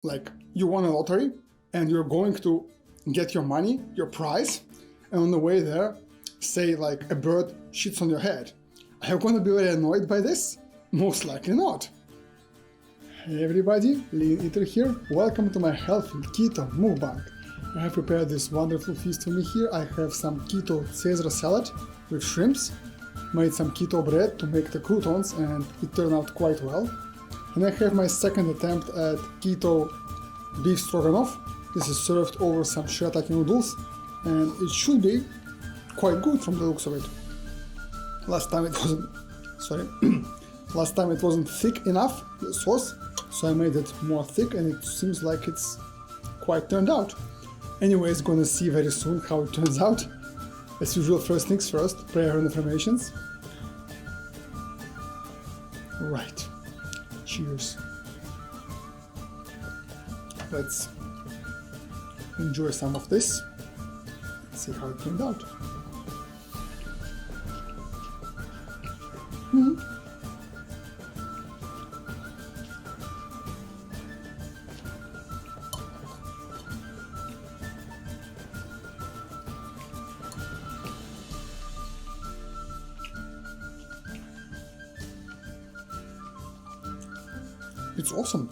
like you won a lottery and you're going to get your money, your prize, and on the way there, say like a bird shits on your head. Are you going to be very annoyed by this? Most likely not. Hey everybody, Lean Eater here. Welcome to my healthy keto mukbang. I have prepared this wonderful feast for me here. I have some keto Caesar salad with shrimps, made some keto bread to make the croutons, and it turned out quite well. And I have my second attempt at keto beef stroganoff. This is served over some shirataki noodles, and it should be quite good from the looks of it. Last time it wasn't thick enough, the sauce, so I made it more thick, and it seems like it's quite turned out. Anyways, gonna see very soon how it turns out. As usual, first things first, prayer and affirmations. Right. Cheers. Let's enjoy some of this. See how it turned out. It's awesome.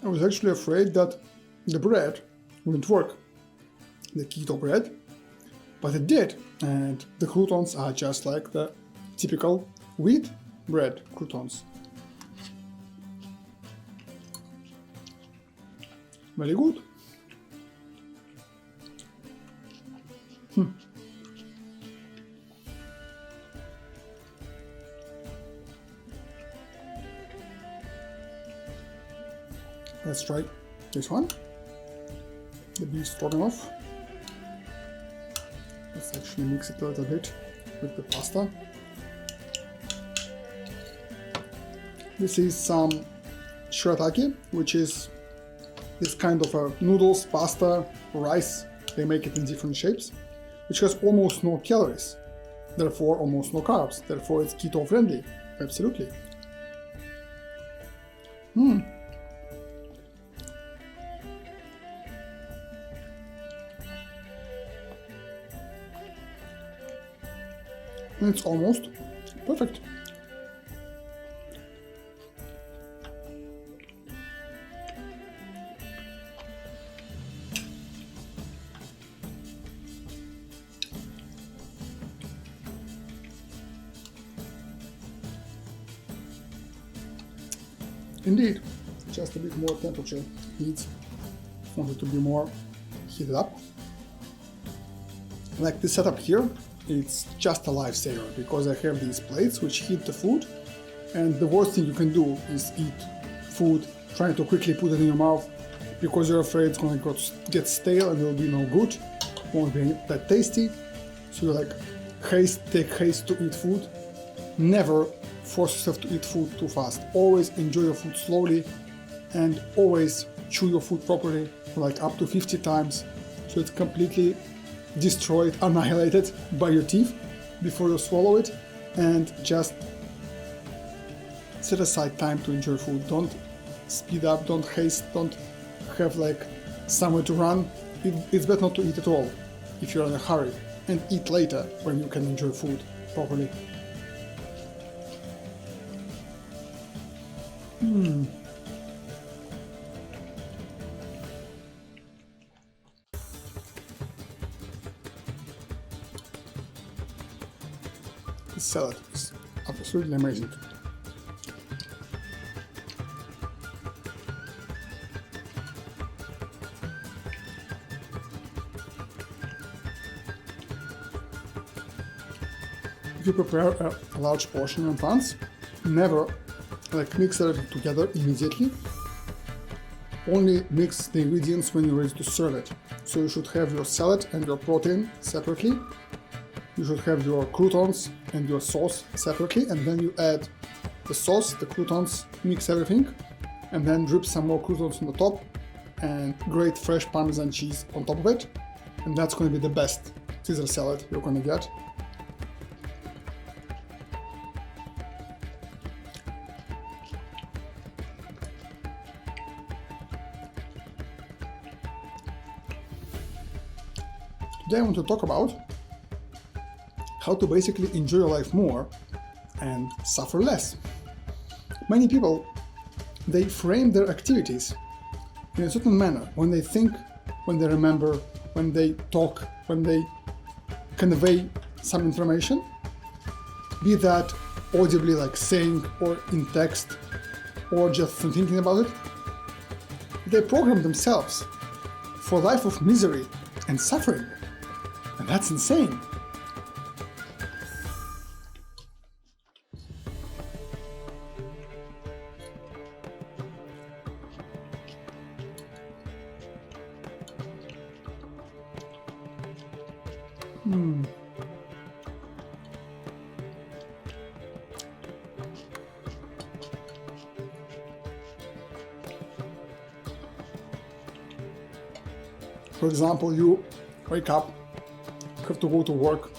I was actually afraid that the bread wouldn't work, the keto bread, but it did, and the croutons are just like the typical wheat bread croutons. Very good. Let's try this one, the beef stroganoff. Let's actually mix it a little bit with the pasta. This is some shirataki, which is this kind of a noodles, pasta, rice. They make it in different shapes, which has almost no calories, therefore almost no carbs, therefore it's keto friendly. Absolutely. And it's almost perfect. Indeed, just a bit more temperature needs. Want it to be more heated up. Like this setup here, it's just a lifesaver because I have these plates which heat the food, and the worst thing you can do is eat food trying to quickly put it in your mouth because you're afraid it's going to get stale and it will be no good, won't be that tasty. So you like take haste to eat food. Never force yourself to eat food too fast. Always enjoy your food slowly and always chew your food properly, like up to 50 times, so it's completely destroyed, annihilated by your teeth before you swallow it, and just set aside time to enjoy food. Don't speed up, don't haste, don't have like somewhere to run. It's better not to eat at all if you're in a hurry, and eat later when you can enjoy food properly. The salad is absolutely amazing. If you prepare a large portion in advance, never mix everything together immediately. Only mix the ingredients when you're ready to serve it. So you should have your salad and your protein separately. You should have your croutons and your sauce separately, and then you add the sauce, the croutons, mix everything, and then drip some more croutons on the top, and great fresh Parmesan cheese on top of it. And that's going to be the best Caesar salad you're going to get. Today I want to talk about how to basically enjoy your life more and suffer less. Many people, they frame their activities in a certain manner when they think, when they remember, when they talk, when they convey some information, be that audibly like saying or in text or just from thinking about it. They program themselves for a life of misery and suffering. And that's insane. For example, you wake up, have to go to work,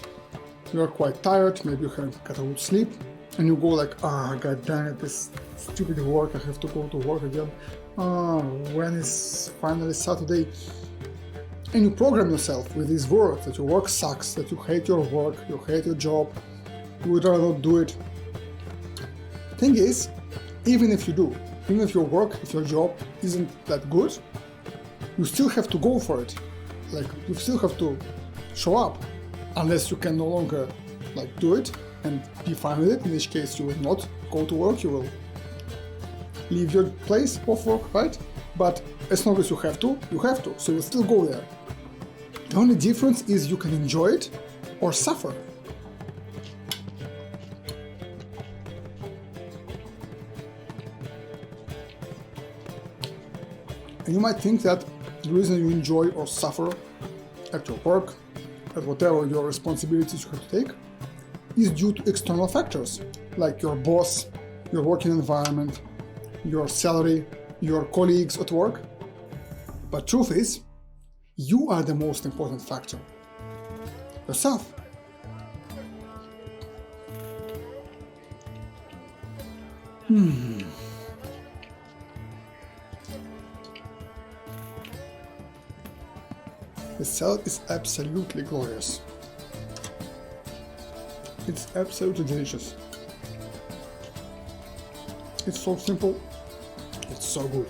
you're quite tired, maybe you haven't got a good sleep, and you go like, god damn it, this stupid work, I have to go to work again. When is finally Saturday? And you program yourself with these words that your work sucks, that you hate your work, you hate your job, you would rather not do it. Thing is, even if you do, even if your work, if your job isn't that good, you still have to go for it. Like, you still have to show up, unless you can no longer like do it and be fine with it, in which case you will not go to work, you will leave your place of work, right? But as long as you have to, so you'll still go there. The only difference is you can enjoy it or suffer. And you might think that the reason you enjoy or suffer at your work, at whatever your responsibilities you have to take, is due to external factors, like your boss, your working environment, your salary, your colleagues at work. But truth is, you are the most important factor. Yourself. The salad is absolutely glorious. It's absolutely delicious. It's so simple, it's so good.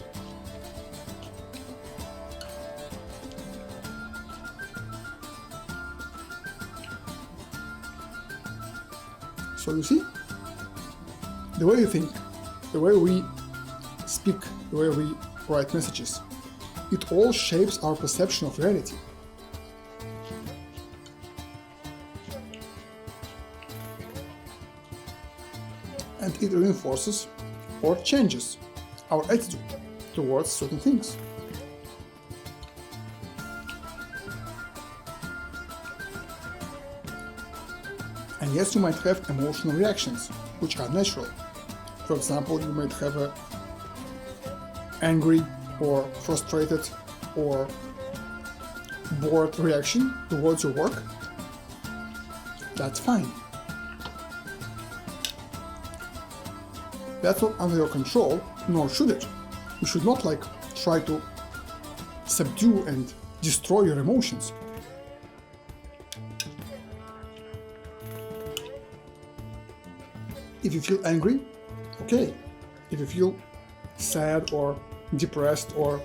So you see, the way you think, the way we speak, the way we write messages, it all shapes our perception of reality. And it reinforces or changes our attitude towards certain things. And yes, you might have emotional reactions, which are natural. For example, you might have an angry or frustrated or bored reaction towards your work. That's fine. That's not under your control, nor should it. You should not try to subdue and destroy your emotions. If you feel angry, okay. If you feel sad or depressed or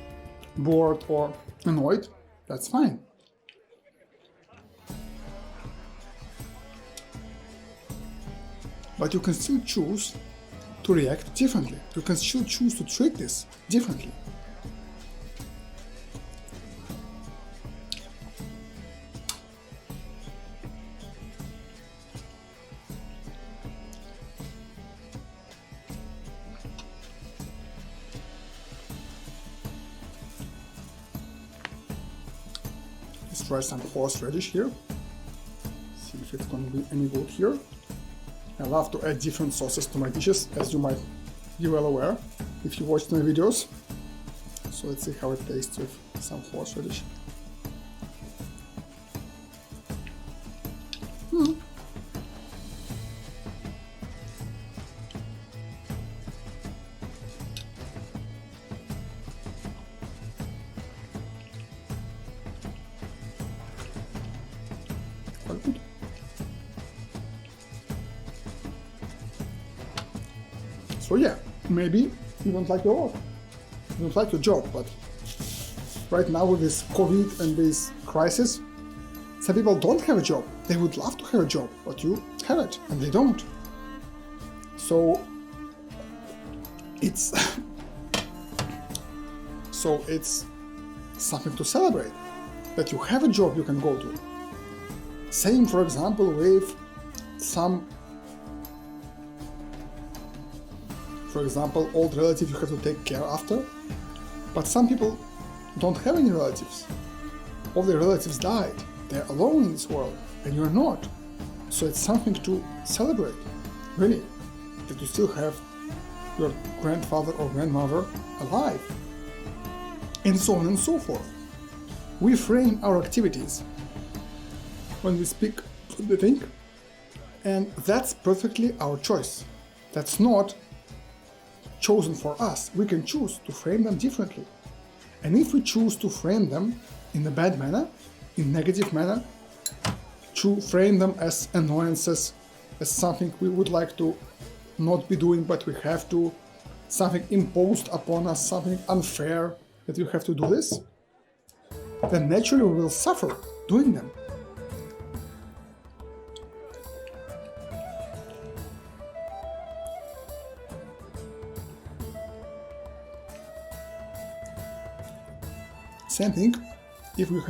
bored or annoyed, that's fine. But you can still choose to react differently. You can still choose to treat this differently. Let's try some horseradish here. See if it's going to be any good here. I love to add different sauces to my dishes, as you might be well aware if you watched my videos. So let's see how it tastes with some horseradish. Quite good. So yeah, maybe you don't like your work, you don't like your job, but right now with this COVID and this crisis, some people don't have a job. They would love to have a job, but you have it and they don't. So it's something to celebrate, that you have a job you can go to. Same, for example, with some, for example, old relative you have to take care after, but some people don't have any relatives. All their relatives died. They're alone in this world, and you're not. So it's something to celebrate, really, that you still have your grandfather or grandmother alive, and so on and so forth. We frame our activities when we speak what we think, and that's perfectly our choice. That's not chosen for us. We can choose to frame them differently. And if we choose to frame them in a bad manner, in negative manner, to frame them as annoyances, as something we would like to not be doing but we have to, something imposed upon us, something unfair that you have to do this, then naturally we will suffer doing them. Same thing, if you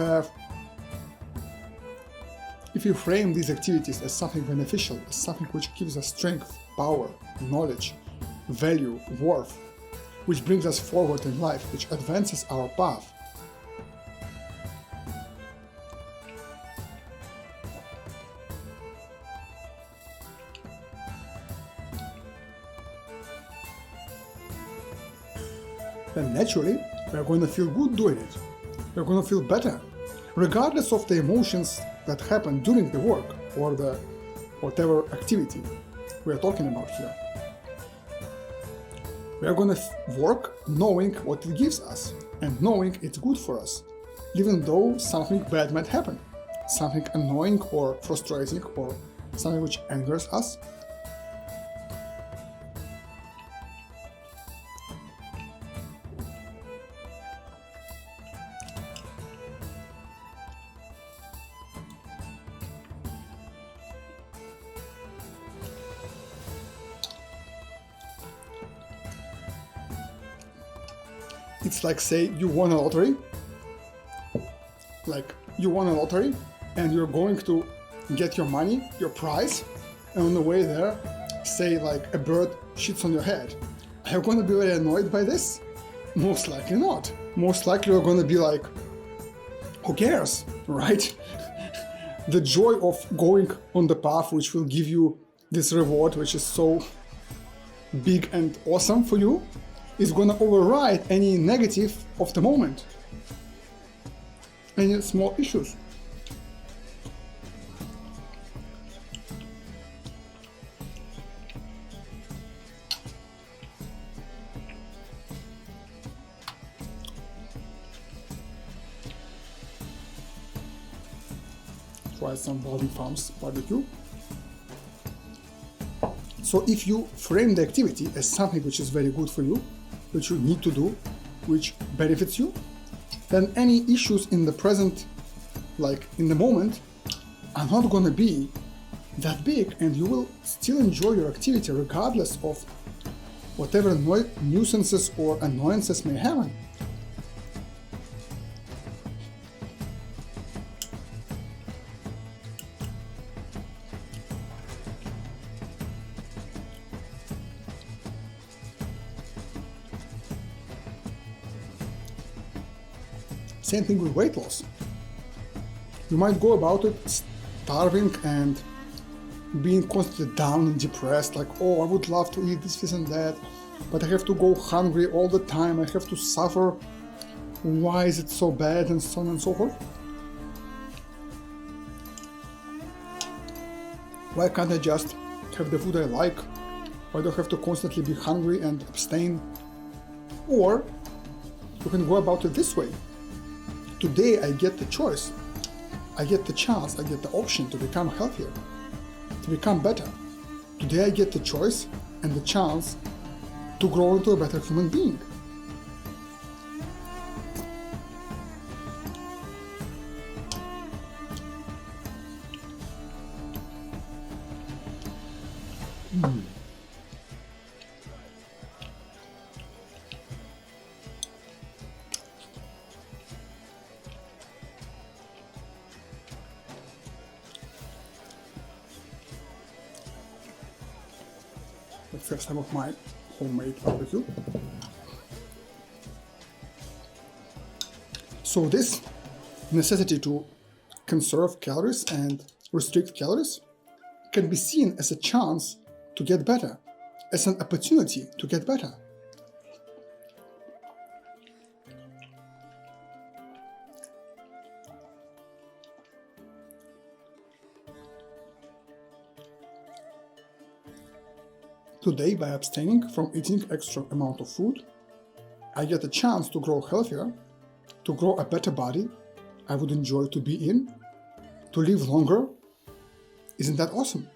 frame these activities as something beneficial, as something which gives us strength, power, knowledge, value, worth, which brings us forward in life, which advances our path, then naturally we're going to feel good doing it. We're going to feel better, regardless of the emotions that happen during the work or the whatever activity we are talking about here. We are going to work knowing what it gives us and knowing it's good for us, even though something bad might happen, something annoying or frustrating or something which angers us. It's like, say you won a lottery, and you're going to get your money, your prize, and on the way there, say like a bird shits on your head. Are you going to be very annoyed by this? Most likely not. Most likely you're going to be like, who cares, right? The joy of going on the path which will give you this reward, which is so big and awesome for you, is going to override any negative of the moment, any small issues. Try some Baldy Farms barbecue. So if you frame the activity as something which is very good for you, which you need to do, which benefits you, then any issues in the present, like in the moment, are not going to be that big, and you will still enjoy your activity regardless of whatever nuisances or annoyances may happen. Same thing with weight loss. You might go about it starving and being constantly down and depressed, like, oh, I would love to eat this and that, but I have to go hungry all the time, I have to suffer why is it so bad, and so on and so forth. Why can't I just have the food I like? Why do I have to constantly be hungry and abstain? Or you can go about it this way. Today I get the choice, I get the chance, I get the option to become healthier, to become better. Today I get the choice and the chance to grow into a better human being. Let's have some of my homemade barbecue. So this necessity to conserve calories and restrict calories can be seen as a chance to get better, as an opportunity to get better. Today, by abstaining from eating extra amount of food, I get a chance to grow healthier, to grow a better body I would enjoy to be in, to live longer. Isn't that awesome?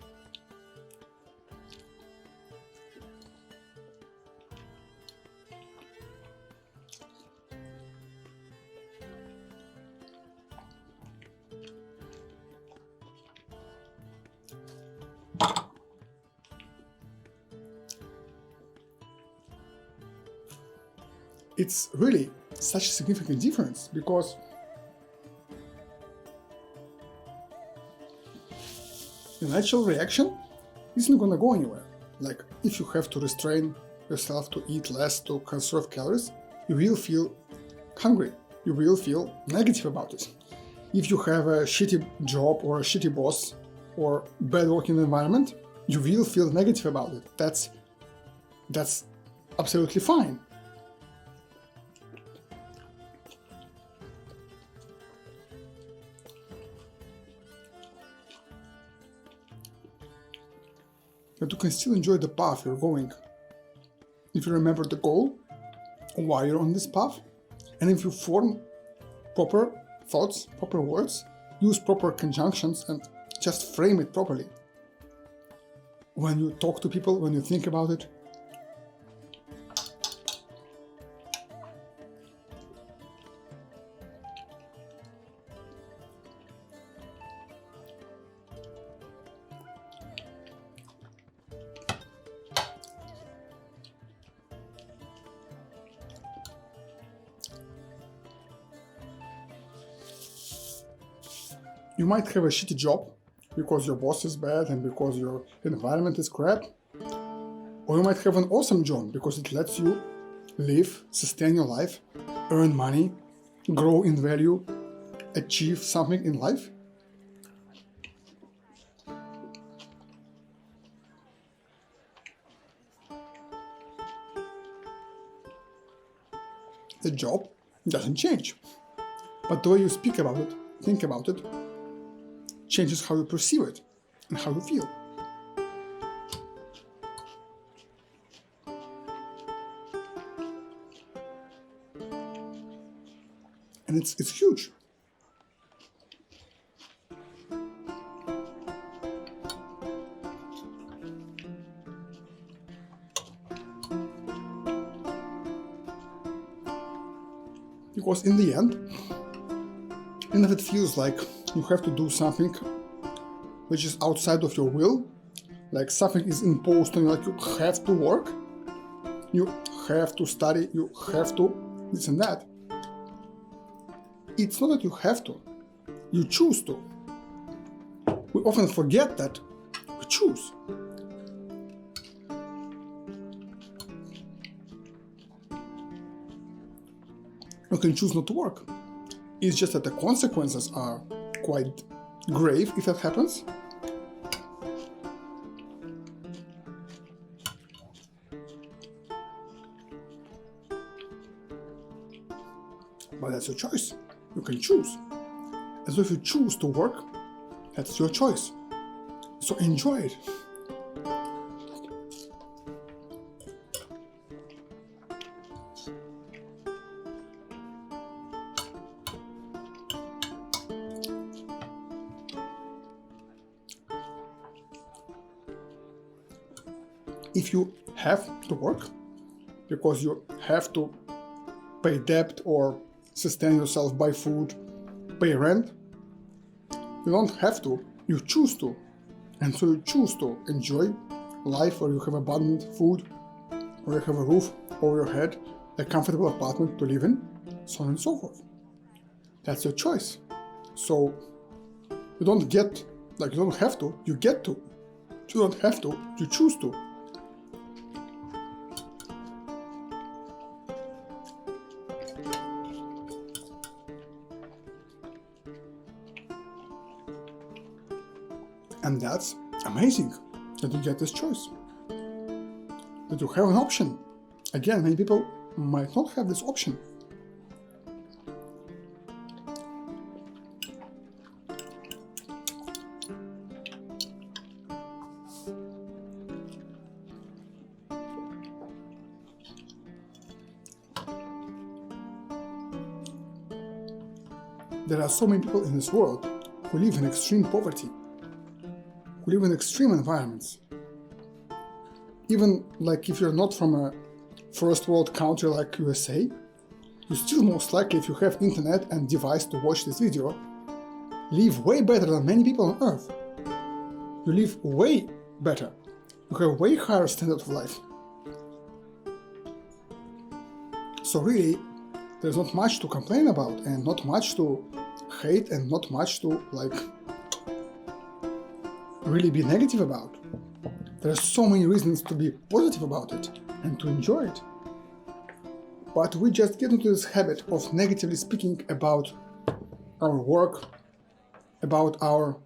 It's really such a significant difference because the natural reaction isn't going to go anywhere. Like if you have to restrain yourself to eat less to conserve calories, you will feel hungry. You will feel negative about it. If you have a shitty job or a shitty boss or bad working environment, you will feel negative about it. That's absolutely fine. But you can still enjoy the path you're going. If you remember the goal, why you're on this path, and if you form proper thoughts, proper words, use proper conjunctions, and just frame it properly. When you talk to people, when you think about it, you might have a shitty job because your boss is bad and because your environment is crap. Or you might have an awesome job because it lets you live, sustain your life, earn money, grow in value, achieve something in life. The job doesn't change, but the way you speak about it, think about it, changes how you perceive it and how you feel. And it's huge. Because in the end, even if it feels like you have to do something which is outside of your will, like something is imposed on you, like you have to work, you have to study, you have to this and that. It's not that you have to, you choose to. We often forget that we choose. You can choose not to work. It's just that the consequences are quite grave if that happens. that's your choice. You can choose. And so if you choose to work, that's your choice. So enjoy it. If you have to work because you have to pay debt or sustain yourself, buy food, pay rent, you don't have to, you choose to. And so you choose to enjoy life where you have abundant food, where you have a roof over your head, a comfortable apartment to live in, so on and so forth. That's your choice. So you don't get, like you don't have to, you get to. You don't have to, you choose to. And that's amazing that you get this choice, that you have an option. Again, many people might not have this option. There are so many people in this world who live in extreme poverty, who live in extreme environments. Even like if you're not from a first world country like USA, you still most likely, if you have internet and device to watch this video, live way better than many people on earth. You live way better. You have way higher standard of life. So really, there's not much to complain about and not much to hate and not much to like really be negative about. There are so many reasons to be positive about it and to enjoy it. But we just get into this habit of negatively speaking about our work, about our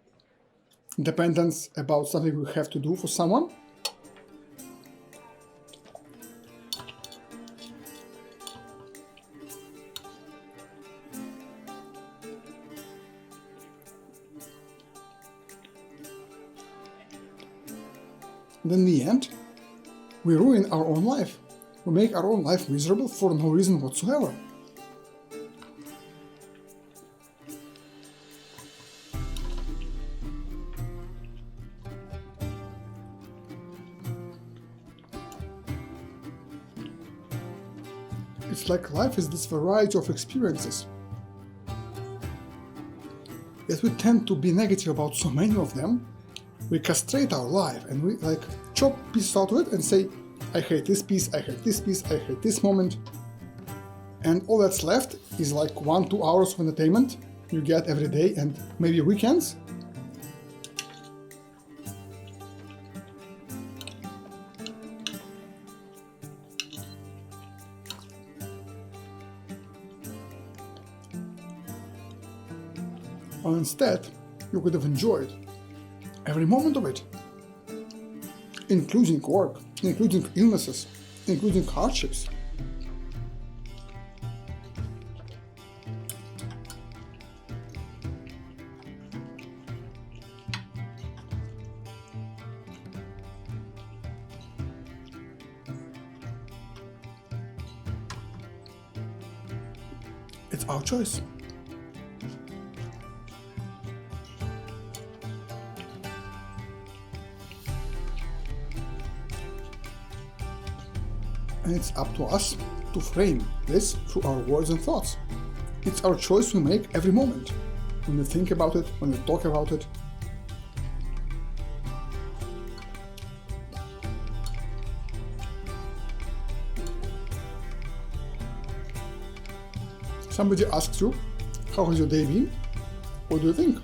dependence, about something we have to do for someone. And in the end, we ruin our own life. We make our own life miserable for no reason whatsoever. It's like life is this variety of experiences. Yet we tend to be negative about so many of them. We castrate our life and we like chop pieces out of it and say, I hate this piece, I hate this piece, I hate this moment. And all that's left is like 1-2 hours of entertainment you get every day and maybe weekends. Or instead, you could have enjoyed every moment of it, including work, including illnesses, including hardships. It's our choice. And it's up to us to frame this through our words and thoughts. It's our choice we make every moment, when we think about it, when we talk about it. Somebody asks you, how has your day been? What do you think?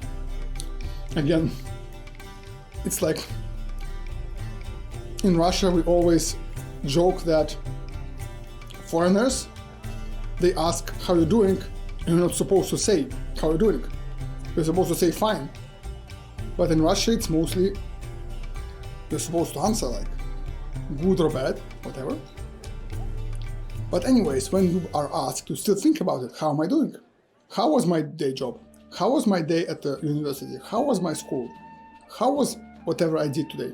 Again, it's like in Russia we always joke that foreigners, they ask how you're doing, and you're not supposed to say how you're doing. You're supposed to say fine. But in Russia it's mostly you're supposed to answer like good or bad, whatever. But anyways, when you are asked to still think about it, how am I doing? How was my day job? How was my day at the university? How was my school? How was whatever I did today?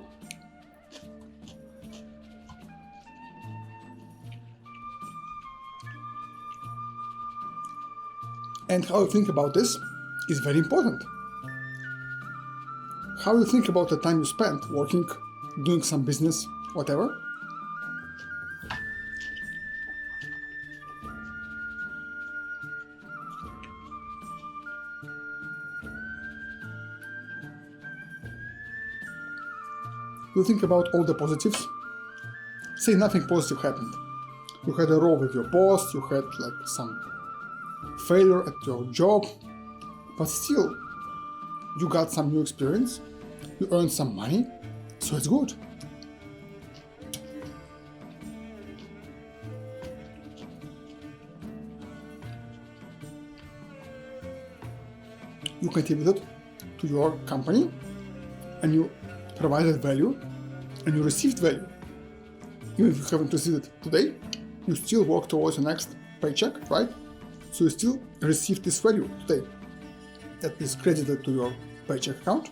And how you think about this is very important. How you think about the time you spent working, doing some business, whatever. You think about all the positives. Say nothing positive happened. You had a row with your boss, you had like some failure at your job, but still you got some new experience, you earned some money, so it's good. You contributed to your company and you provided value and you received value. Even if you haven't received it today, you still work towards your next paycheck, right? So you still receive this value today that is credited to your paycheck account.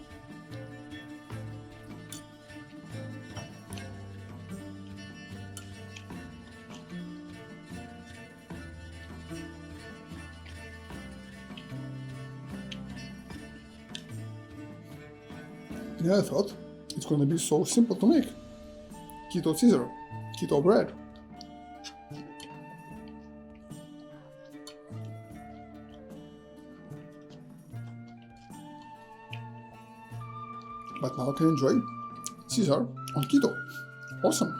And I thought it's going to be so simple to make. Keto Caesar, keto bread. But now I can enjoy Caesar on keto. Awesome.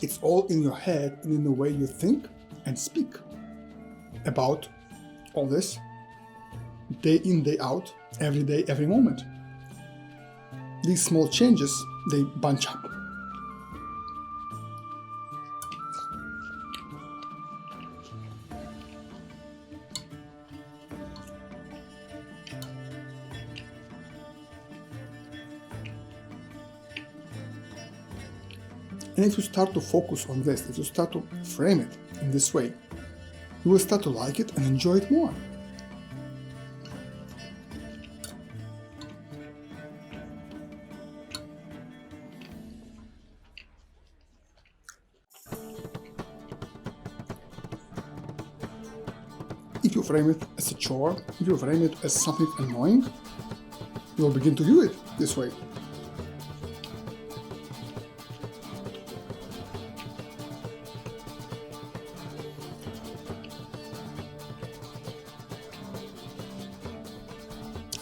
It's all in your head and in the way you think and speak about all this, day in, day out, every day, every moment. These small changes, they bunch up. And if you start to focus on this, if you start to frame it in this way, you will start to like it and enjoy it more. If you frame it as a chore, if you frame it as something annoying, you will begin to do it this way.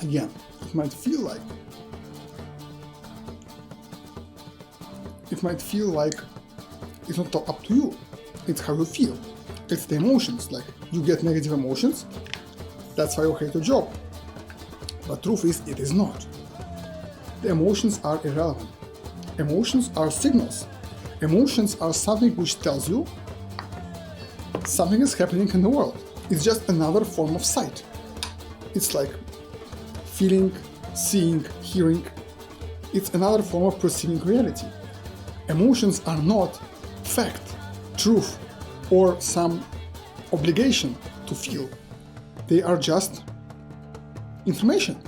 Again, it might feel like it's not up to you. It's how you feel. It's the emotions. Like you get negative emotions, that's why you hate your job. But truth is, it is not. The emotions are irrelevant. Emotions are signals. Emotions are something which tells you something is happening in the world. It's just another form of sight. It's like feeling, seeing, hearing. It's another form of perceiving reality. Emotions are not fact, truth, or some obligation to feel. They are just information.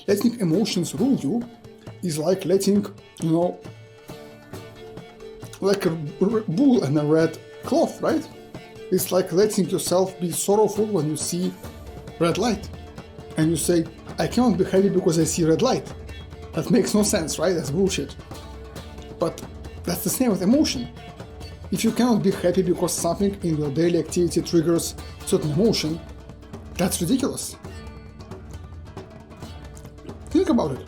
Letting emotions rule you is like letting, like a bull in a red cloth, right? It's like letting yourself be sorrowful when you see red light. And you say, I cannot be happy because I see red light. That makes no sense, right? That's bullshit. But that's the same with emotion. If you cannot be happy because something in your daily activity triggers certain emotion, that's ridiculous. Think about it.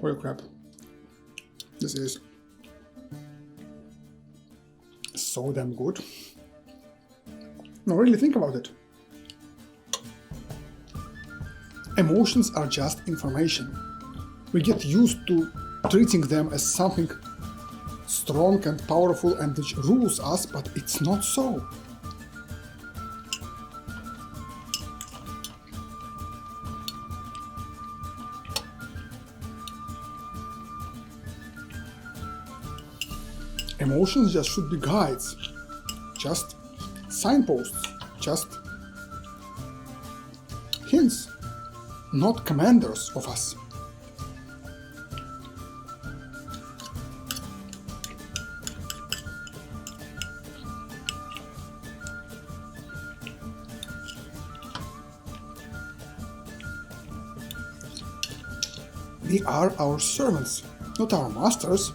Holy crap. This is so damn good. No, really think about it. Emotions are just information. We get used to treating them as something strong and powerful and which rules us, but it's not so. Emotions just should be guides, just signposts, just hints, not commanders of us. We are our servants, not our masters.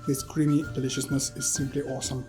This creamy deliciousness is simply awesome.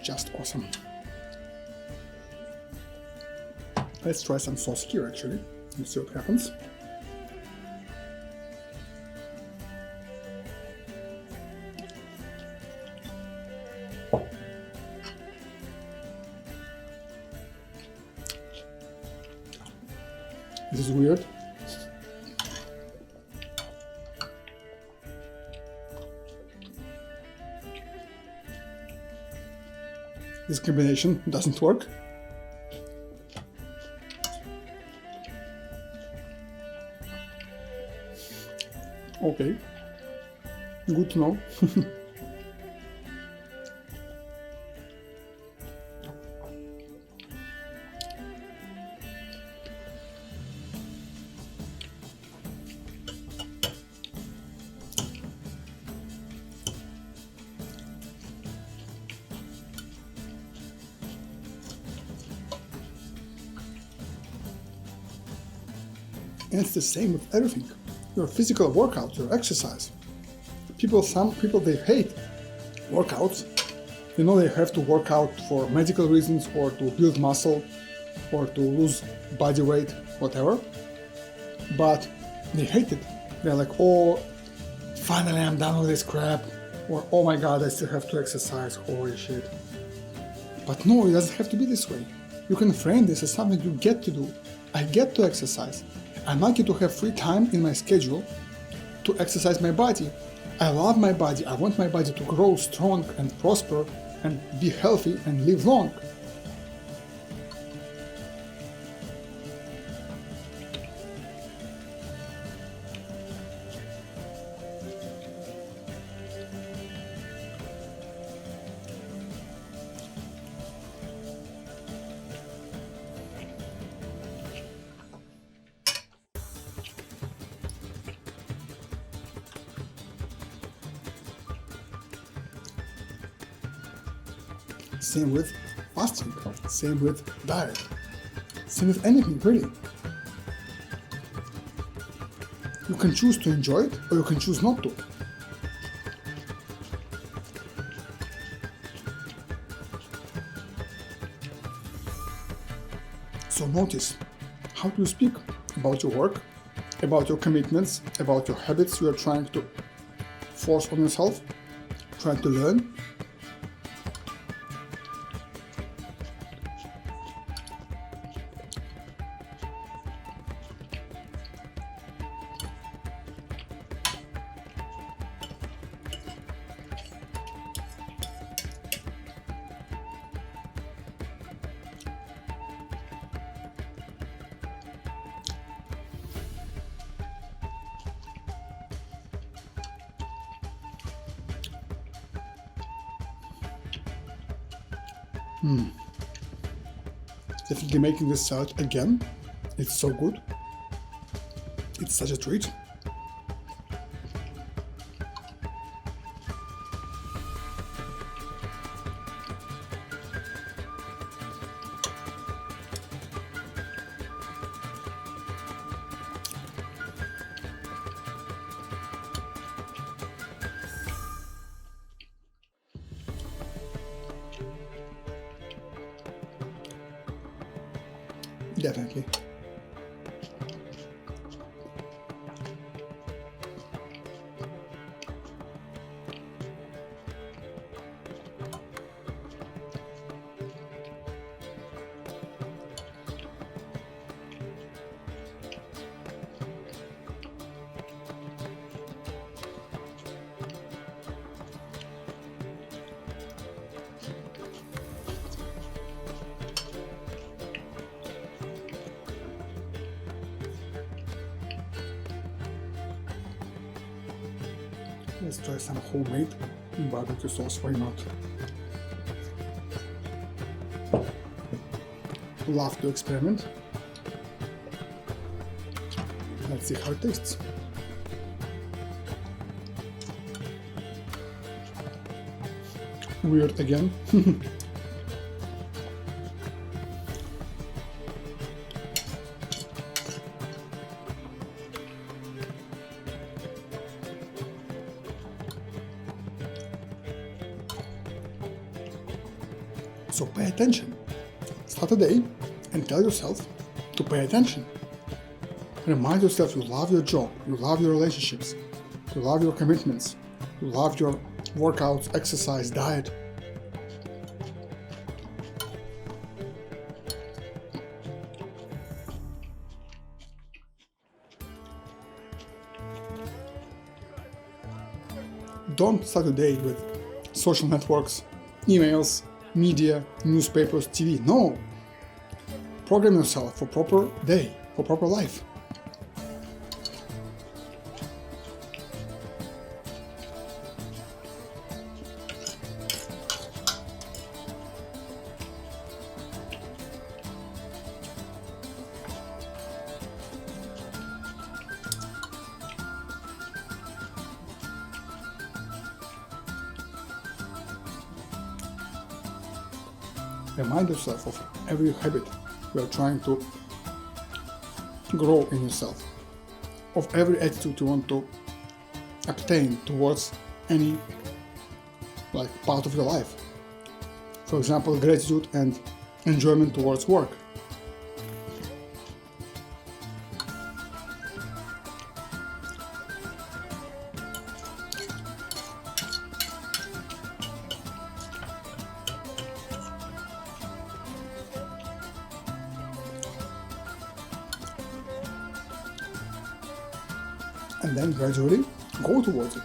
Just awesome. Let's try some sauce here actually. Let's see what happens. This is weird. This combination doesn't work. Okay, good to know. And it's the same with everything. Your physical workout, your exercise. Some people they hate workouts. You know, they have to work out for medical reasons or to build muscle or to lose body weight, whatever. But they hate it. They're like, oh, finally I'm done with this crap. Or, oh my God, I still have to exercise, holy shit. But no, it doesn't have to be this way. You can frame this as something you get to do. I get to exercise. I'm lucky to have free time in my schedule to exercise my body. I love my body. I want my body to grow strong and prosper and be healthy and live long. Same with fasting, same with diet, same with anything really. You can choose to enjoy it or you can choose not to. So notice, how do you speak about your work, about your commitments, about your habits you are trying to force on yourself, trying to learn. Definitely making this salad again. It's so good. It's such a treat. Definitely. Let's try some homemade barbecue sauce, why not? Love to experiment. Let's see how it tastes. Weird again. So pay attention. Start a day and tell yourself to pay attention. Remind yourself you love your job, you love your relationships, you love your commitments, you love your workouts, exercise, diet. Don't start a day with social networks, emails, media, newspapers, TV. No! Program yourself for proper day, for proper life. Remind yourself of every habit you are trying to grow in yourself, of every attitude you want to obtain towards any part of your life. For example, gratitude and enjoyment towards work. And then gradually go towards it.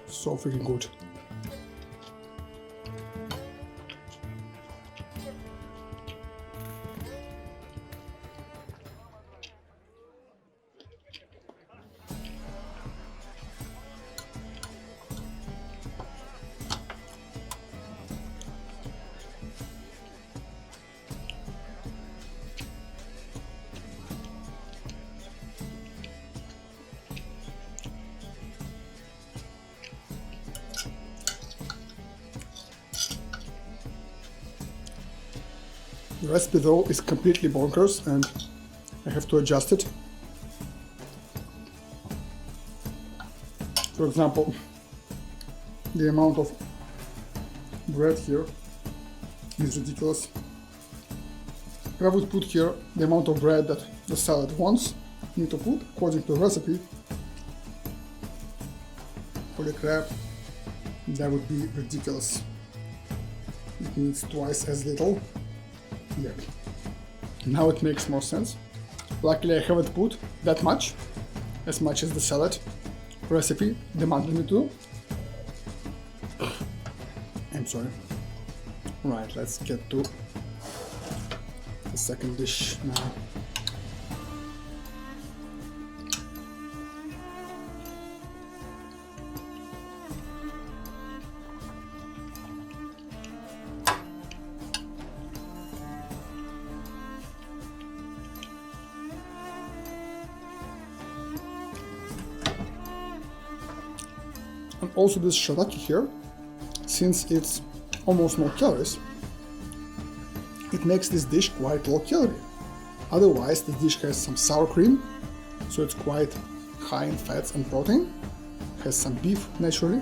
So freaking good. The recipe though is completely bonkers and I have to adjust it. For example, the amount of bread here is ridiculous. If I would put here the amount of bread that the salad wants me to put according to the recipe for the crab, that would be ridiculous. It needs twice as little. Yeah. Now it makes more sense. Luckily I haven't put that much, as much as the salad recipe demanded me to. I'm sorry. Right, let's get to the second dish now. And also this shiitake here, since it's almost no calories, it makes this dish quite low calorie. Otherwise, the dish has some sour cream, so it's quite high in fats and protein, has some beef naturally.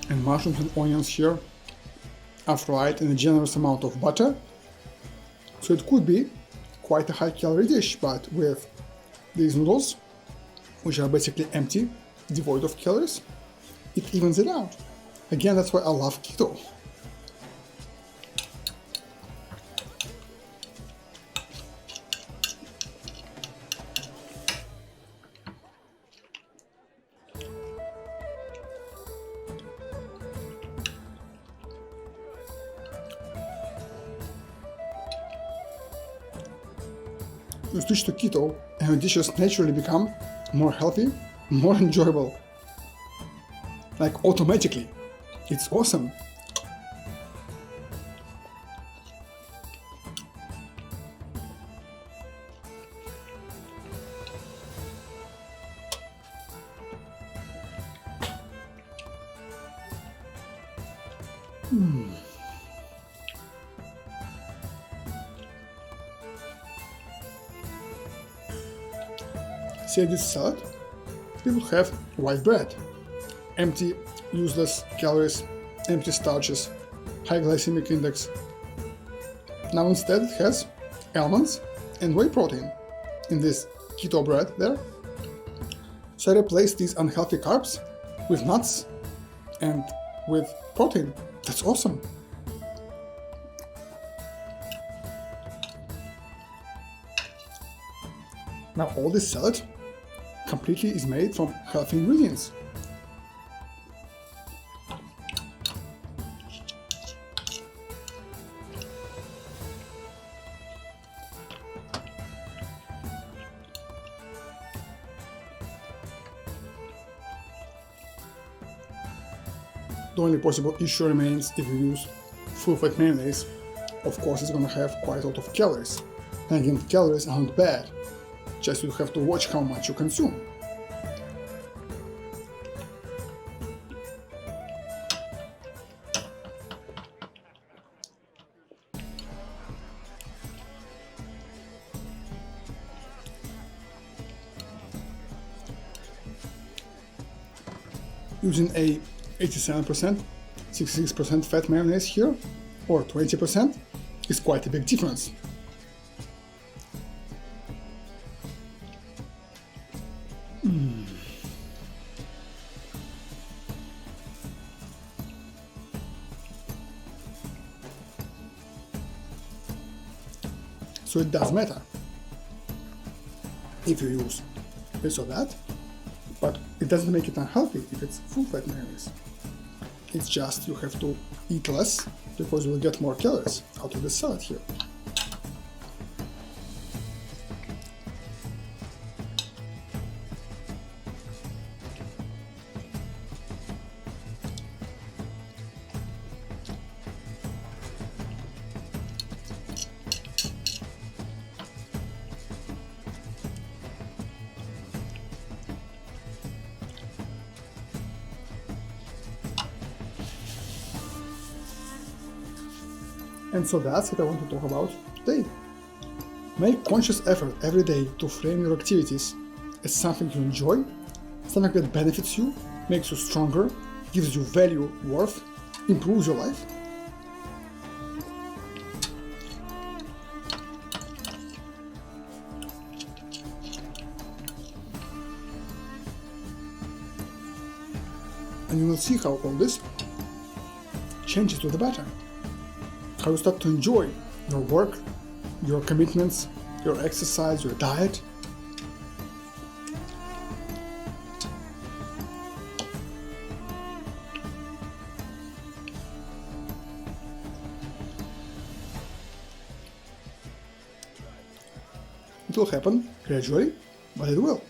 And mushrooms and onions here are fried in a generous amount of butter, so it could be quite a high calorie dish, but with these noodles, which are basically empty, devoid of calories, it evens it out. Again, that's why I love keto. You switch to keto and your dishes naturally become more healthy, more enjoyable. Like automatically. It's awesome. Say this salad, people have white bread, empty, useless calories, empty starches, high glycemic index. Now instead it has almonds and whey protein in this keto bread there. So I replace these unhealthy carbs with nuts and with protein. That's awesome. Now all this salad completely is made from healthy ingredients. The only possible issue remains if you use full-fat mayonnaise. Of course, it's going to have quite a lot of calories. And again, calories aren't bad. Just you have to watch how much you consume. Using a 87%, 66% fat mayonnaise here, or 20%, is quite a big difference. So it does matter if you use this or that, but it doesn't make it unhealthy if it's full-fat mayonnaise. It's just you have to eat less because you will get more calories out of the salad here. And so that's what I want to talk about today. Make conscious effort every day to frame your activities as something you enjoy, something that benefits you, makes you stronger, gives you value, worth, improves your life. And you will see how all this changes to the better. How you start to enjoy your work, your commitments, your exercise, your diet. It will happen gradually, but it will.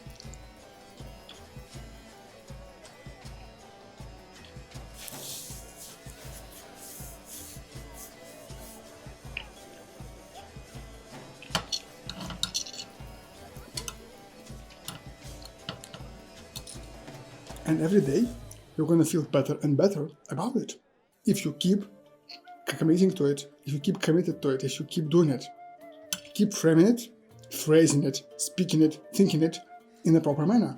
And every day, you're going to feel better and better about it. If you keep committing to it, if you keep committed to it, if you keep doing it, keep framing it, phrasing it, speaking it, thinking it in a proper manner.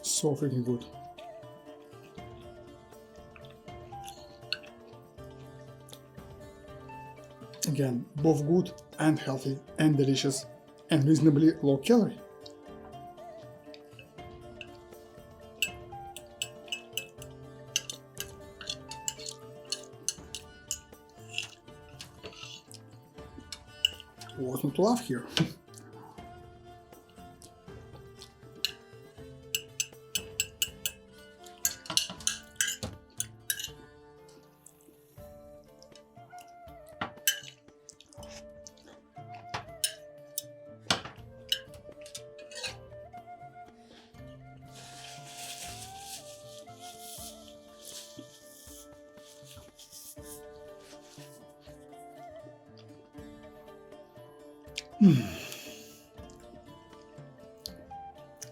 So freaking good. Again, both good and healthy and delicious and reasonably low calorie. What's not to love here?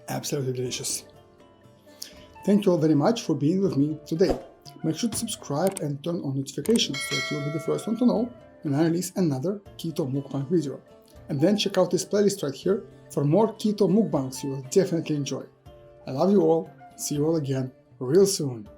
Absolutely delicious. Thank you all very much for being with me today. Make sure to subscribe and turn on notifications so that you'll be the first one to know when I release another keto mukbang video. And then check out this playlist right here for more keto mukbangs you will definitely enjoy. I love you all. See you all again real soon.